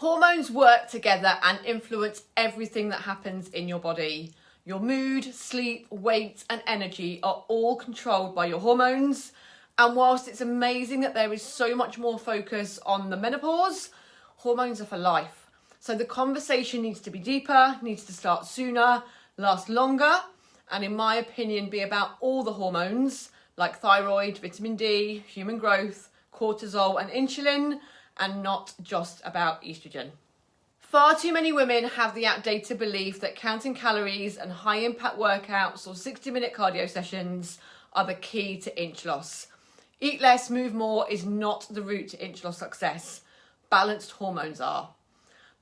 Hormones work together and influence everything that happens in your body. Your mood, sleep, weight and energy are all controlled by your hormones. And whilst it's amazing that there is so much more focus on the menopause, hormones are for life. So the conversation needs to be deeper, needs to start sooner, last longer, and in my opinion be about all the hormones like thyroid, vitamin D, human growth, cortisol and insulin, and not just about estrogen. Far too many women have the outdated belief that counting calories and high impact workouts or 60-minute cardio sessions are the key to inch loss. Eat less, move more is not the route to inch loss success. Balanced hormones are.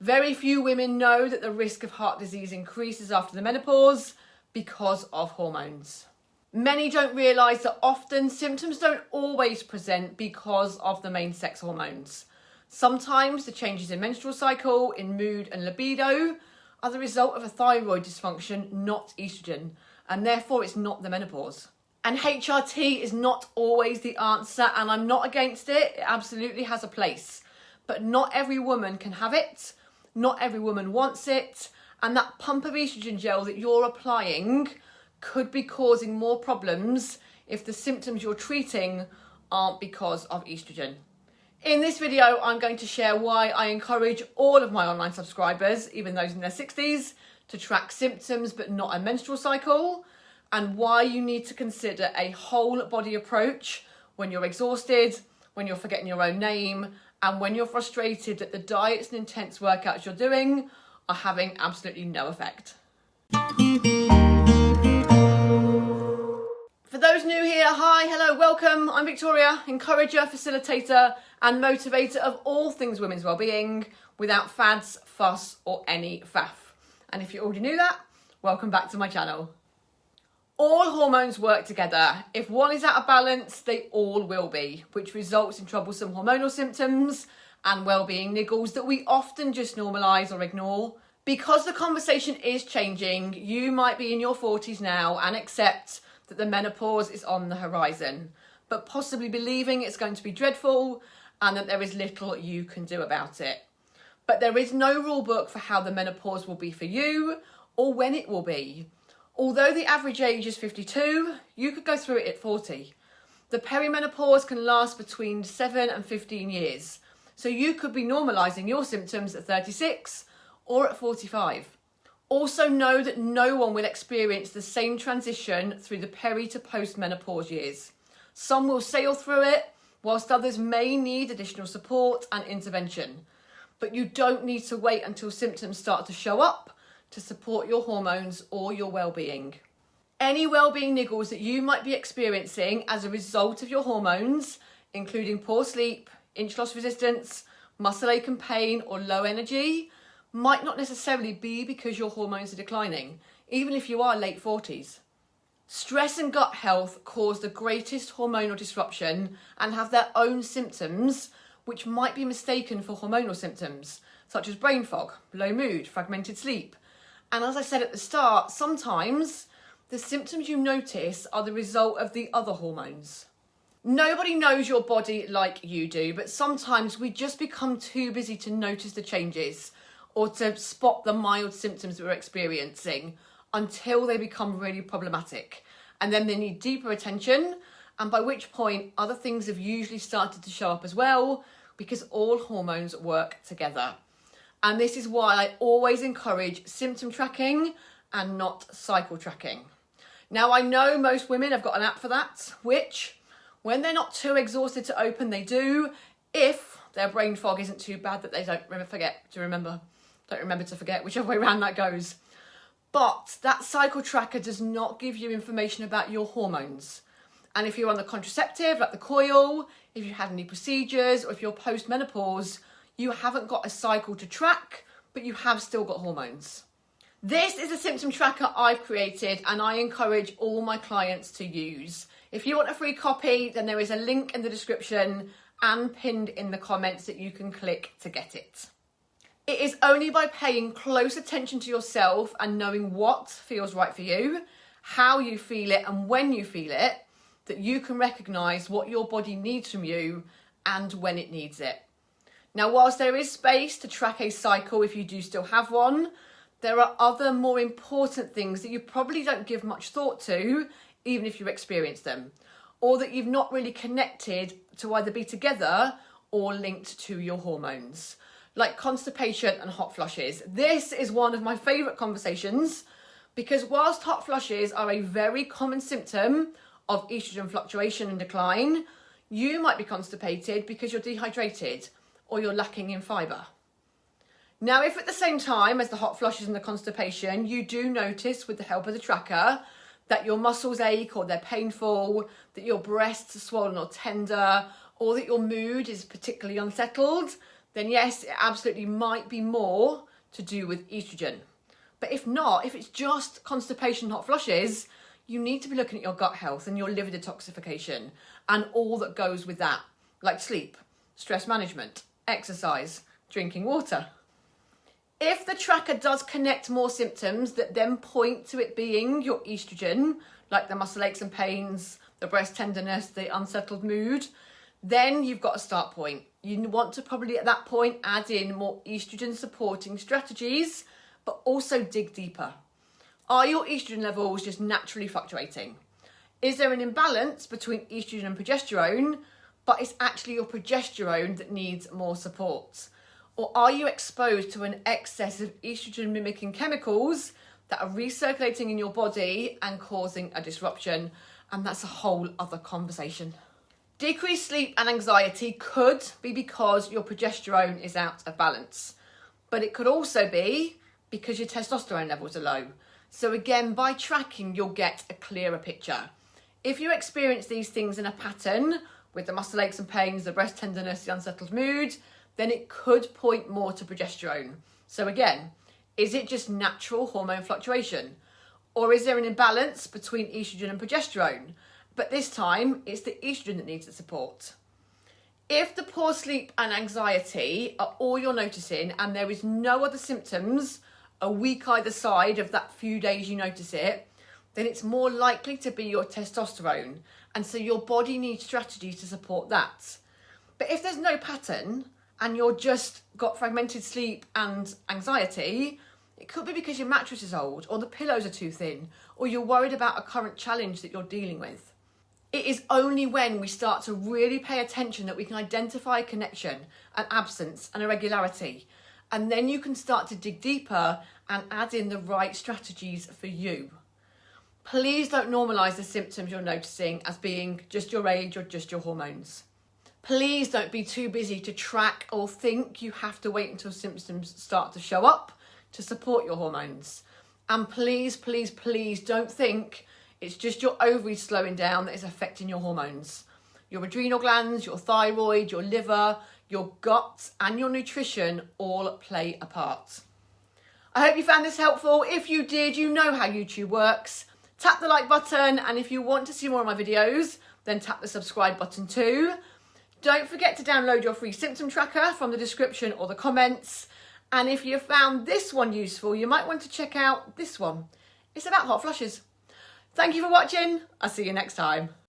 Very few women know that the risk of heart disease increases after the menopause because of hormones. Many don't realise that often symptoms don't always present because of the main sex hormones. Sometimes the changes in menstrual cycle, in mood and libido are the result of a thyroid dysfunction, not estrogen, and therefore it's not the menopause. And HRT is not always the answer, and I'm not against it. It absolutely has a place. But not every woman can have it, not every woman wants it, and that pump of estrogen gel that you're applying could be causing more problems if the symptoms you're treating aren't because of estrogen. In this video, I'm going to share why I encourage all of my online subscribers, even those in their 60s, to track symptoms but not a menstrual cycle, and why you need to consider a whole body approach when you're exhausted, when you're forgetting your own name, and when you're frustrated that the diets and intense workouts you're doing are having absolutely no effect. For those new here, hi, hello, welcome. I'm Victoria, encourager, facilitator and motivator of all things women's wellbeing without fads, fuss or any faff. And if you already knew that, welcome back to my channel. All hormones work together. If one is out of balance, they all will be, which results in troublesome hormonal symptoms and wellbeing niggles that we often just normalise or ignore. Because the conversation is changing, you might be in your 40s now and accept that the menopause is on the horizon, but possibly believing it's going to be dreadful and that there is little you can do about it. But there is no rule book for how the menopause will be for you or when it will be. Although the average age is 52, you could go through it at 40. The perimenopause can last between 7 and 15 years. So you could be normalising your symptoms at 36 or at 45. Also know that no one will experience the same transition through the peri to post-menopause years. Some will sail through it, whilst others may need additional support and intervention. But you don't need to wait until symptoms start to show up to support your hormones or your well-being. Any well-being niggles that you might be experiencing as a result of your hormones, including poor sleep, inch loss resistance, muscle ache and pain or low energy, might not necessarily be because your hormones are declining, even if you are late 40s. Stress and gut health cause the greatest hormonal disruption and have their own symptoms, which might be mistaken for hormonal symptoms, such as brain fog, low mood, fragmented sleep. And as I said at the start, sometimes the symptoms you notice are the result of the other hormones. Nobody knows your body like you do, but sometimes we just become too busy to notice the changes or to spot the mild symptoms that we're experiencing until they become really problematic. And then they need deeper attention, and by which point other things have usually started to show up as well, because all hormones work together. And this is why I always encourage symptom tracking and not cycle tracking. Now, I know most women have got an app for that, which, when they're not too exhausted to open, they do, if their brain fog isn't too bad that they don't remember to forget, whichever way around that goes. But that cycle tracker does not give you information about your hormones. And if you're on the contraceptive, like the coil, if you had any procedures, or if you're post-menopause, you haven't got a cycle to track, but you have still got hormones. This is a symptom tracker I've created and I encourage all my clients to use. If you want a free copy, then there is a link in the description and pinned in the comments that you can click to get it. It is only by paying close attention to yourself and knowing what feels right for you, how you feel it and when you feel it, that you can recognise what your body needs from you and when it needs it. Now, whilst there is space to track a cycle if you do still have one, there are other more important things that you probably don't give much thought to, even if you experience them, or that you've not really connected to either be together or linked to your hormones, like constipation and hot flushes. This is one of my favourite conversations because whilst hot flushes are a very common symptom of estrogen fluctuation and decline, you might be constipated because you're dehydrated or you're lacking in fibre. Now, if at the same time as the hot flushes and the constipation, you do notice with the help of the tracker that your muscles ache or they're painful, that your breasts are swollen or tender, or that your mood is particularly unsettled, then yes, it absolutely might be more to do with estrogen. But if not, if it's just constipation and hot flushes, you need to be looking at your gut health and your liver detoxification and all that goes with that, like sleep, stress management, exercise, drinking water. If the tracker does connect more symptoms that then point to it being your estrogen, like the muscle aches and pains, the breast tenderness, the unsettled mood, then you've got a start point. You want to probably at that point add in more estrogen supporting strategies, but also dig deeper. Are your estrogen levels just naturally fluctuating? Is there an imbalance between estrogen and progesterone, but it's actually your progesterone that needs more support? Or are you exposed to an excess of estrogen mimicking chemicals that are recirculating in your body and causing a disruption? And that's a whole other conversation. Decreased sleep and anxiety could be because your progesterone is out of balance, but it could also be because your testosterone levels are low. So again, by tracking, you'll get a clearer picture. If you experience these things in a pattern with the muscle aches and pains, the breast tenderness, the unsettled mood, then it could point more to progesterone. So again, is it just natural hormone fluctuation? Or is there an imbalance between estrogen and progesterone? But this time, it's the estrogen that needs the support. If the poor sleep and anxiety are all you're noticing and there is no other symptoms a week either side of that few days you notice it, then it's more likely to be your testosterone. And so your body needs strategies to support that. But if there's no pattern and you're just got fragmented sleep and anxiety, it could be because your mattress is old or the pillows are too thin or you're worried about a current challenge that you're dealing with. It is only when we start to really pay attention that we can identify a connection, an absence, an irregularity. And then you can start to dig deeper and add in the right strategies for you. Please don't normalise the symptoms you're noticing as being just your age or just your hormones. Please don't be too busy to track or think you have to wait until symptoms start to show up to support your hormones. And please, please, please don't think it's just your ovaries slowing down that is affecting your hormones. Your adrenal glands, your thyroid, your liver, your gut and your nutrition all play a part. I hope you found this helpful. If you did, you know how YouTube works. Tap the like button, and if you want to see more of my videos, then tap the subscribe button too. Don't forget to download your free symptom tracker from the description or the comments. And if you found this one useful, you might want to check out this one. It's about hot flushes. Thank you for watching. I'll see you next time.